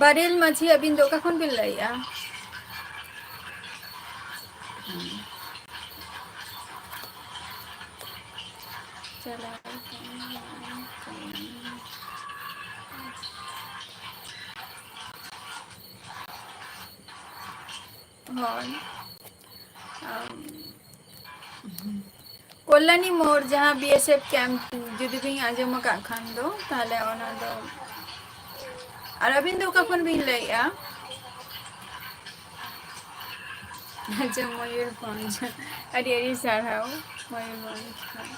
ᱵᱟᱨᱮᱞ ᱢᱟᱹᱡᱷᱤ ᱟᱹᱵᱤᱱ ᱫᱚ ᱚᱠᱟ ᱠᱷᱚᱱ ᱵᱤᱱ ᱞᱟᱹᱭᱮᱜᱼᱟ? ᱦᱳᱭ ᱠᱚᱞᱞᱟᱱᱤ ᱢᱳᱲ ᱡᱟᱦᱟᱸ BSF ᱠᱮᱢᱯ ᱡᱩᱫᱤ ᱵᱤᱱ ᱟᱸᱡᱚᱢ ᱟᱠᱟᱫ ᱠᱷᱟᱱ ᱫᱚ ᱛᱟᱦᱞᱮ ᱚᱱᱟ ᱫᱚ ᱟᱨ ᱟᱹᱵᱤᱱ ᱫᱚ ᱚᱠᱟ ᱠᱷᱚᱱ ᱵᱤᱱ ᱞᱟᱹᱭᱮᱜᱼᱟ? ᱟᱪᱪᱷᱟ ᱢᱚᱭᱩᱨᱵᱷᱚᱸᱡᱽ ᱟᱹᱰᱤ ᱟᱹᱰᱤ ᱥᱟᱨᱦᱟᱣ ᱢᱚᱭᱩᱨᱵᱷᱚᱸᱡᱽ ᱠᱷᱚᱱ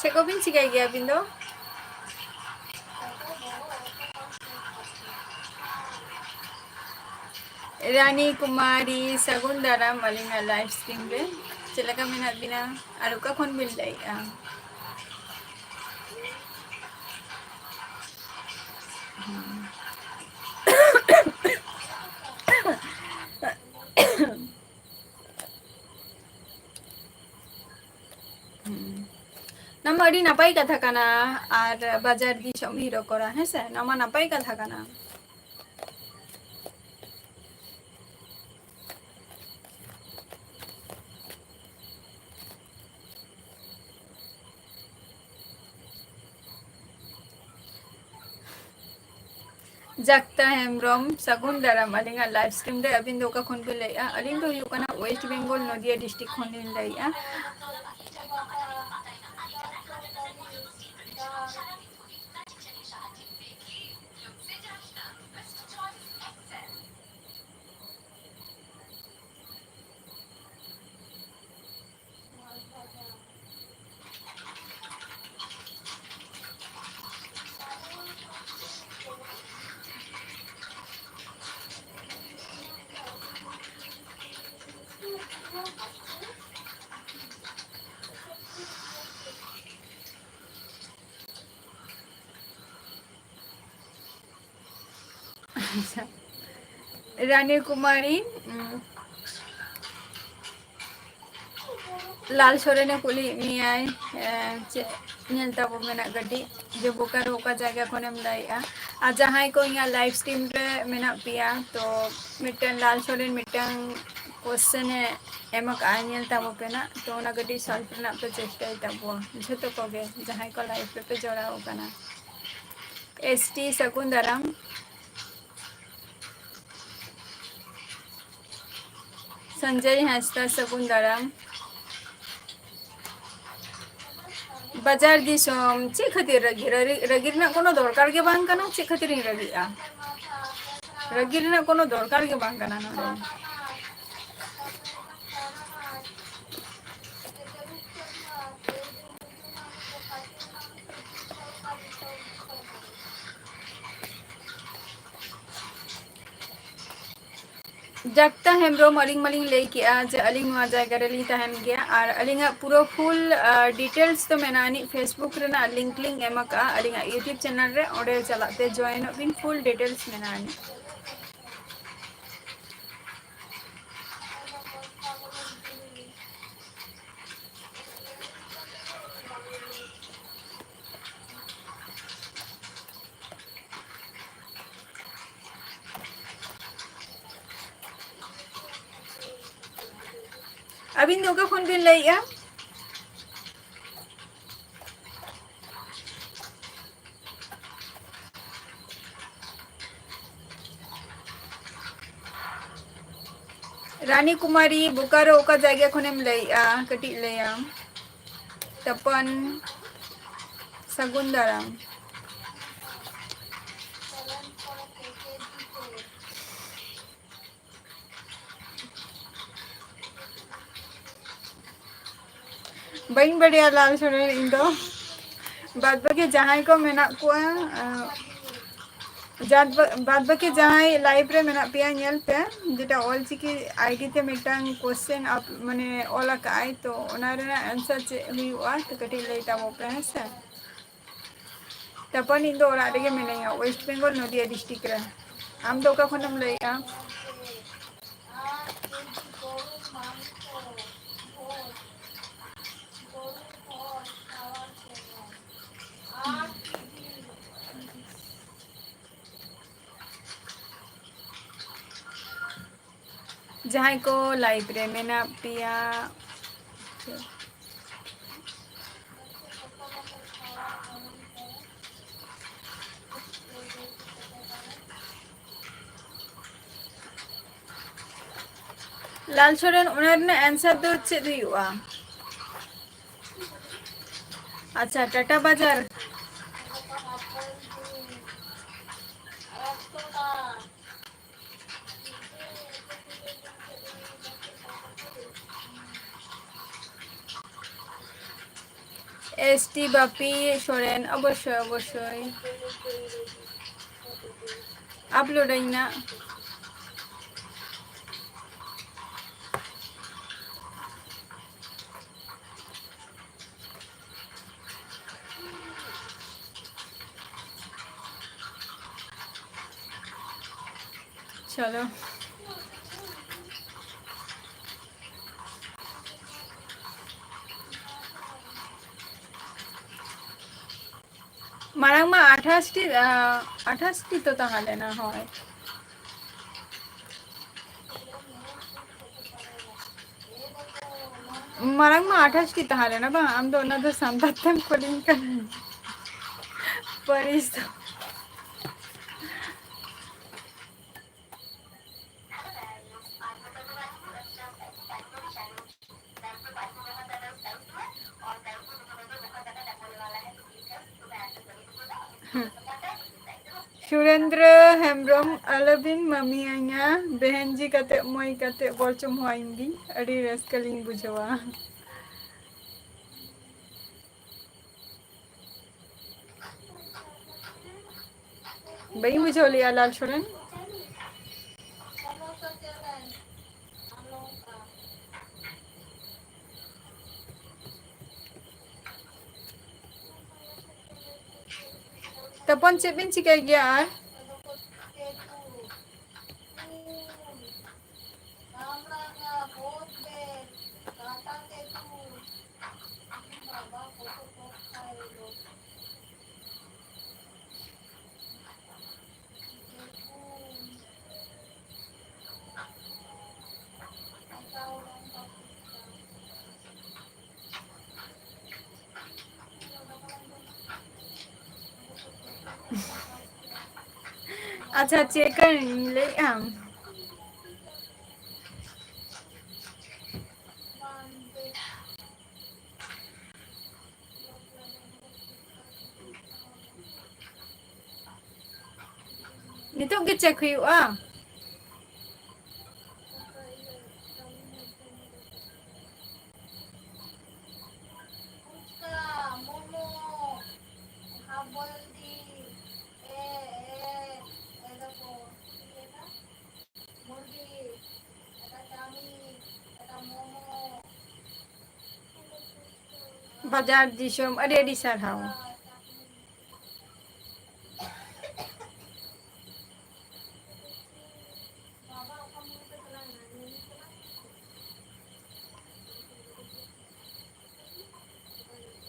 ᱪᱮᱫ ᱠᱚᱵᱤᱱ ᱪᱤᱠᱟᱹᱭ ᱜᱮᱭᱟ ᱟᱹᱵᱤᱱ ᱫᱚ? ᱨᱟᱱᱤ ᱠᱩᱢᱟᱨᱤ ᱥᱟᱹᱜᱩᱱ ᱫᱟᱨᱟᱢ ᱟᱹᱞᱤᱧᱟᱜ ᱞᱟইᱵᱷ ᱥᱴᱨᱤᱢ ᱨᱮ ᱪᱮᱫ ᱞᱮᱠᱟ ᱢᱮᱱᱟᱜ ᱵᱤᱱᱟ ᱟᱨ ᱚᱠᱟ ᱠᱷᱚᱱ ᱵᱤᱱ ᱞᱟᱹᱭᱮᱜᱼᱟ? ᱱᱚᱣᱟ ᱢᱟ ᱟᱹᱰᱤ ᱱᱟᱯᱟᱭ ᱠᱟᱛᱷᱟ ᱠᱟᱱᱟ ᱟᱨ ᱵᱟᱡᱟᱨ ᱫᱤᱥᱚᱢ ᱦᱤᱨᱟᱹ ᱠᱚᱨᱟ ᱦᱮᱸᱥᱮ ᱱᱚᱣᱟ ᱢᱟ ᱱᱟᱯᱟᱭ ᱠᱟᱛᱷᱟ ᱠᱟᱱᱟ᱾ ᱡᱟᱠᱛᱟ ᱦᱮᱢᱵᱨᱚᱢ ᱥᱟᱹᱜᱩᱱ ᱫᱟᱨᱟᱢ ᱟᱹᱞᱤᱧᱟᱜ ᱞᱟইᱵᱷ ᱥᱴᱨᱤᱢ ᱨᱮ ᱟᱹᱵᱤᱱ ᱫᱚ ᱚᱠᱟ ᱠᱷᱚᱱ ᱵᱤᱱ ᱞᱟᱹᱭᱮᱜᱼᱟ? ᱟᱹᱞᱤᱧ ᱫᱚ ᱦᱩᱭᱩᱜ ᱠᱟᱱᱟ ᱳᱭᱮᱥᱴ ᱵᱮᱝᱜᱚᱞ ᱱᱚᱫᱤᱭᱟ ᱰᱤᱥᱴᱤᱠ ᱠᱷᱚᱱ ᱞᱤᱧ ᱞᱟᱹᱭᱮᱜᱼᱟ᱾ আচ্ছা রানী কুমারী लाल सोरेने कुली मियाय चे नेल ताबो मेना गड्डी जे बोकारो ओका जगह कोनेम लाइआ आ जहां को इया लाइव स्ट्रीम रे मेना पिया तो मिटन लाल सोरेन मिटन क्वेश्चन एमक आनेल ताबो पेना तो ओना गड्डी सॉल्व करना पे चेष्टा ताबो झतो कोगे जहां को लाइव पे जोड़ाओ कना एसटी सकुंदरम संजय हंसदा सकुंदरम बाजार दिसोम चे खातिर रगी ना कोनो दरकार के बांग कना चे खातिर रगिया रगी ना कोनो दरकार के बांग कना नोडे जगता हेम्ब्रोम अलिंग मलिंग लई किया जे अलिंग नवा जायगा रे ली तहन गया और अलिंगा पूरा फुल डिटेल्स तो मेनानी फेसबुक रे ना लिंक एमका अलिंगा यूट्यूब चैनल रे ओडे चलाते जॉइन बिन फुल डिटेल्स मेनानी अबिन दोका फोन बिन लईया रानी कुमारी बोकारो ओका जगह कोनेम लईया कटी लईया तपन सगुंदरम बइन बढ़िया लाल सोरेन इंदो बाद बाकी जहां को मेना को बाद बाकी जहां लाइव रे मेना पिया नेल पे जेटा ऑल चिकी आईडी ते मिटांग क्वेश्चन आप माने ऑल आकाय तो ओना रे आंसर चे हुआ तो कटी लेटा मो पे है तपन इंदो ओरा रे मेना वेस्ट बंगाल नदिया डिस्ट्रिक्ट रे आम दो का खनम लइया जहां को लाइव रे मेना पिया लाल सोरेन उन्हें आंसर दो चेद हुआ अच्छा टाटा बाजार एसटी बापी सोरेन अवश्य अवश्य अपलोड है ना चलो मारंग मा 28 तो ताहले ना होय मारंग मा 28 ताहले ना बा आम दो ना दो संतातम कोलिंग कर परिस सुरेंद्र हेम्ब्रम अलबिन मम्मी आइया बहन जी कते मोई कते बोलचम होइंदी अड़ी रस्कलिंग बुझवा बई बुझोलिया लाल सोरेन तपन चेबिन चिकाई गया अच्छा चेक कर ले हम नितो के चेक हुआ बाजार दिसम अरे दिसार how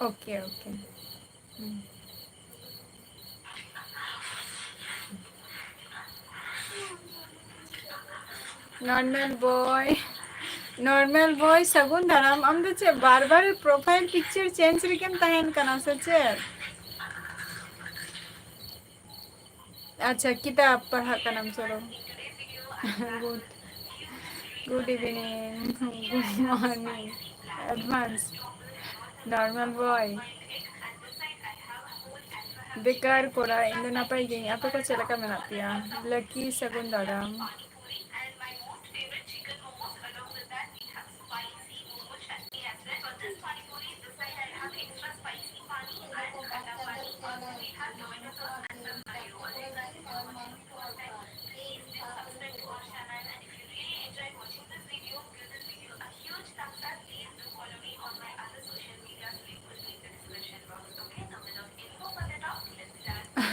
okay okay normal boy सगुन धरम हम तो चे बार बार प्रोफाइल पिक्चर चेंज रिकेम तहन कना से चे अच्छा किताब पढ़ा का नाम चलो good good evening good morning advance normal boy बेकार कोरा इन ना पाई गई आप को चला का मनातिया लकी सगुन धरम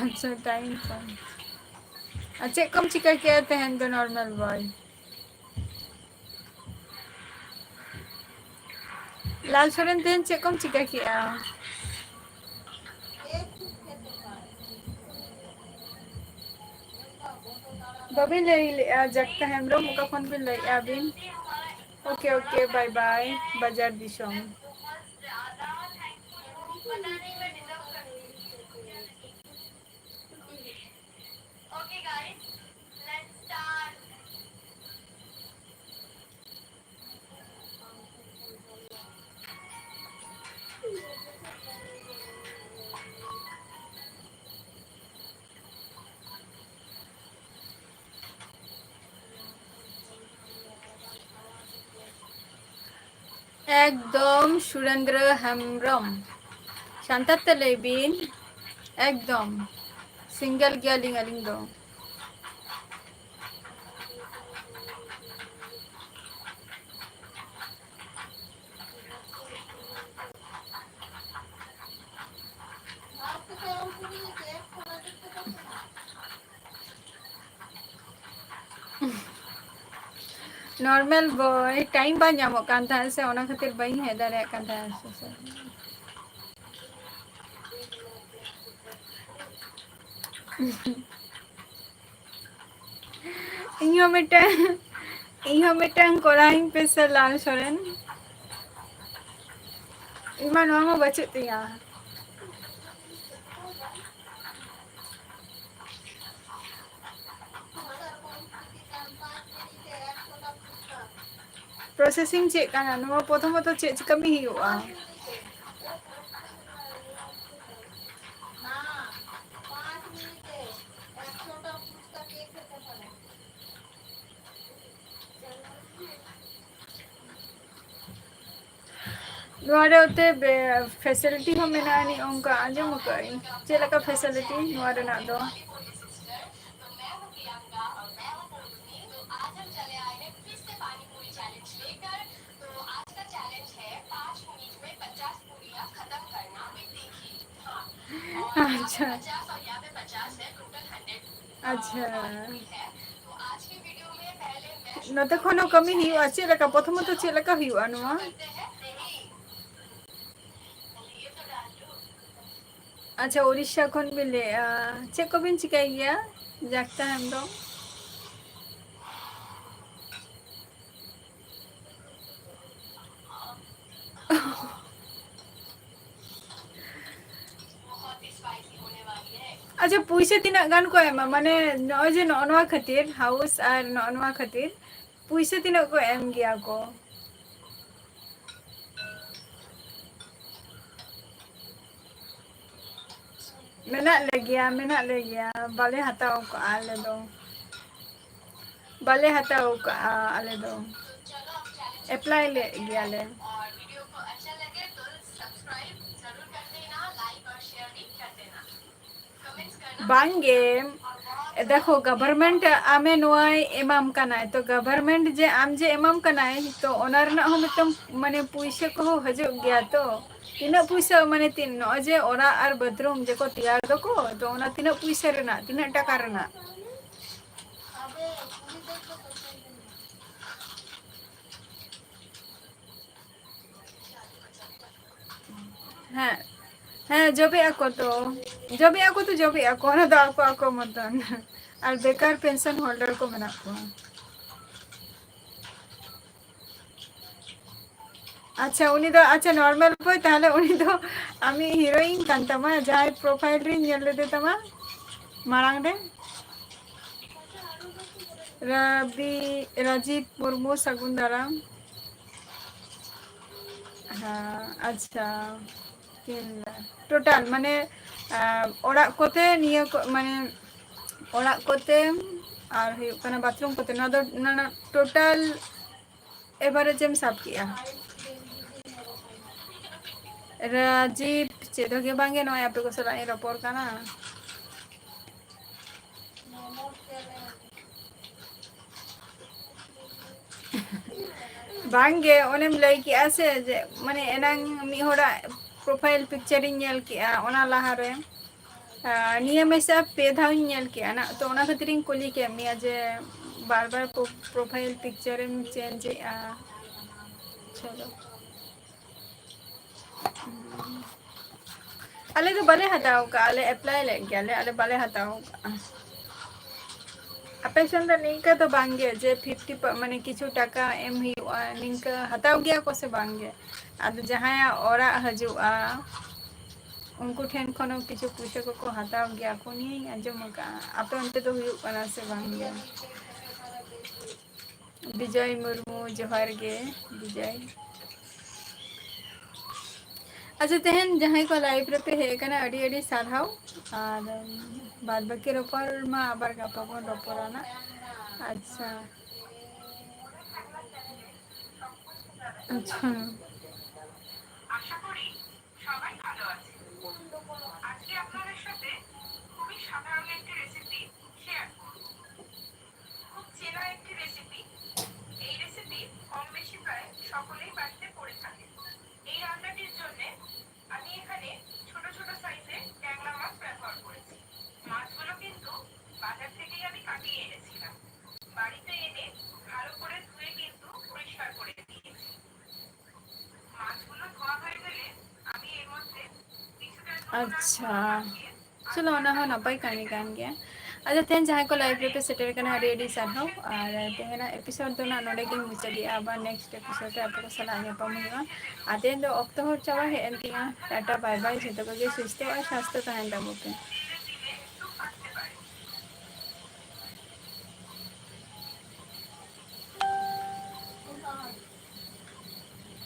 अच्छा टाइम पर अच्छा कम चिका क्या तहन द नॉर्मल बॉय लाल सोरेन तहन चे कम चिका किया बबी ले जगता है हमरो मुका फोन पे ले आबिन ओके ओके बाय बाय बाजार दिशम একদম সুরেন্দ্র হেমব্রম শান্তাতে লেবিন একদম সিঙ্গেল গিয়ালিং আলিং দো नॉर्मल बॉय टाइम बा ᱧᱟᱢᱚᱜ ᱠᱟᱱ ᱛᱟᱦᱮᱸ ᱥᱮ ᱚᱱᱟ ᱠᱷᱟᱹᱛᱤᱨ ᱵᱟᱹᱧ ᱦᱮᱡ ᱫᱟᱲᱮᱭᱟᱜ ᱠᱟᱱ ᱛᱟᱦᱮᱸ ᱥᱮ ᱤᱧᱦᱚᱸ ᱢᱤᱫᱴᱟᱝ ᱠᱚᱨᱟᱣᱤᱧ ᱯᱮᱥᱮ ᱞᱟᱞ ᱥᱚᱨᱮᱱ ᱤᱧᱢᱟ ᱱᱚᱣᱟ ᱢᱟ ᱵᱟᱹᱪᱩᱜ ᱛᱤᱧᱟ प्रोसेसिंग चेक करना नो प्रथमत चेक कमी हुआ नोरे उते फैसिलिटी हो मेनानी उनका आंजम कई चेला का फैसिलिटी नोरे ना दो अच्छा अच्छा नते कोनो कमी हुआ चेला का प्रथमत चेला का हुआ नोआ अच्छा उड़ीसा खन बिले चे को बिन चिकाई गया जागता हम दो अच्छा पुइसे तीना गान को एम माने नय जे ननवा खातिर हाउस और ननवा खातिर पुइसे तीना को एम गया को मेना ले गया बाले हताओ को आले दो बाले हताओ को आले दो अप्लाई ले गया ले बांगे देखो गवर्नमेंट आमे नोय एमाम कनाय तो गवर्नमेंट जे आम जे एमाम कनाय तो ओना रना हो मितम माने पुइसे को हजो गया तो तीना पुइसा माने तीन नो जे ओरा आर बाथरूम जे को तैयार दको तो ओना तीना पुइसा रना तीना टाका रना हाँ हाँ जबे ako तो जबे ako ना तो ako मतन और बेकार पेंशन होल्डर को मना को अच्छा उनी तो अच्छा नॉर्मल बॉय ताले उनी तो आमी हीरोइन कान तमा जाय प्रोफाइल रे नेल दे तमा मारांग दे राजीव मुर्मू सगुंदरा हाँ अच्छा टोटल माने ओड़ा कोते निया को माने ओड़ा कोते और हुयु कना बाथरूम कोते ना टोटल एवरेज एम साब किया राजीव चेदो के बांगे नो आपे को सला रपोर कना बांगे ओनेम लई कि आसे जे माने एनांग मी होड़ा प्रोफाइल पिक्चर इन नेल कि ओना लाहा रे निया में सब पे धाव नेल कि ना तो ओना खातिर कुली के मिया जे बार बार प्रोफाइल पिक्चर में चेंज चलो अले तो बाले हटाओ का अले अप्लाई ले गया अले बाले हटाओ का आपे संदा निंका तो बांगे जे 50 माने किछु टाका एम हुआ निंका हटाओ गया को से बांगे आद जहां ओरा हजुआ उनको ठेन खनो किछु पुइसा को हताव गया को नहीं आंजम का आपे उनते तो हुयुग कना से बांग गया विजय मुर्मू जोहार गे विजय अच्छा तेहन जहाँ को लाइव रे पे हे कना अड़ी अड़ी सारहाव और बाद बाकी रोपर मा आबार गापा बन रोपराना अच्छा अच्छा আশা করি সবাই ভালো আছে। আজকে আপনাদের সাথে খুবই সাধারণ একটি রেসিপি শেয়ার করব। খুব চেনা একটি রেসিপি। এই রেসিপি কম বেশি প্রায় সকলেই বাড়িতে করে থাকে। এই রান্নাটির জন্য আমি এখানে ছোট ছোট সাইজে ট্যাংরা মাছ ব্যবহার করেছি। মাছগুলো কিন্তু বাজার থেকেই আমি কাটিয়ে এনেছিলাম। বাড়িতে এনে ভালো করে ধুয়ে কিন্তু পরিষ্কার করে দিয়েছি। মাছগুলো ধোয়া হয়ে গেলে আমি এর মধ্যে কিছুটা নুন আর अच्छा হলুদ মাখিয়ে चलो ना हो नपाई कामी कान गया अच्छा तेन जहाँ को लाइव पे सेटर करना रेडी सारहाव और तेना एपिसोड दो ना नोडे के मुचादी आबा नेक्स्ट एपिसोड रे आपको सलाह ᱧᱟᱯᱟᱢ हुआ आतेन दो अक्तो हो चावा है एंतिया टाटा बाय बाय झेतो को गे सुस्थ और स्वास्थ्य तहन दाबो पे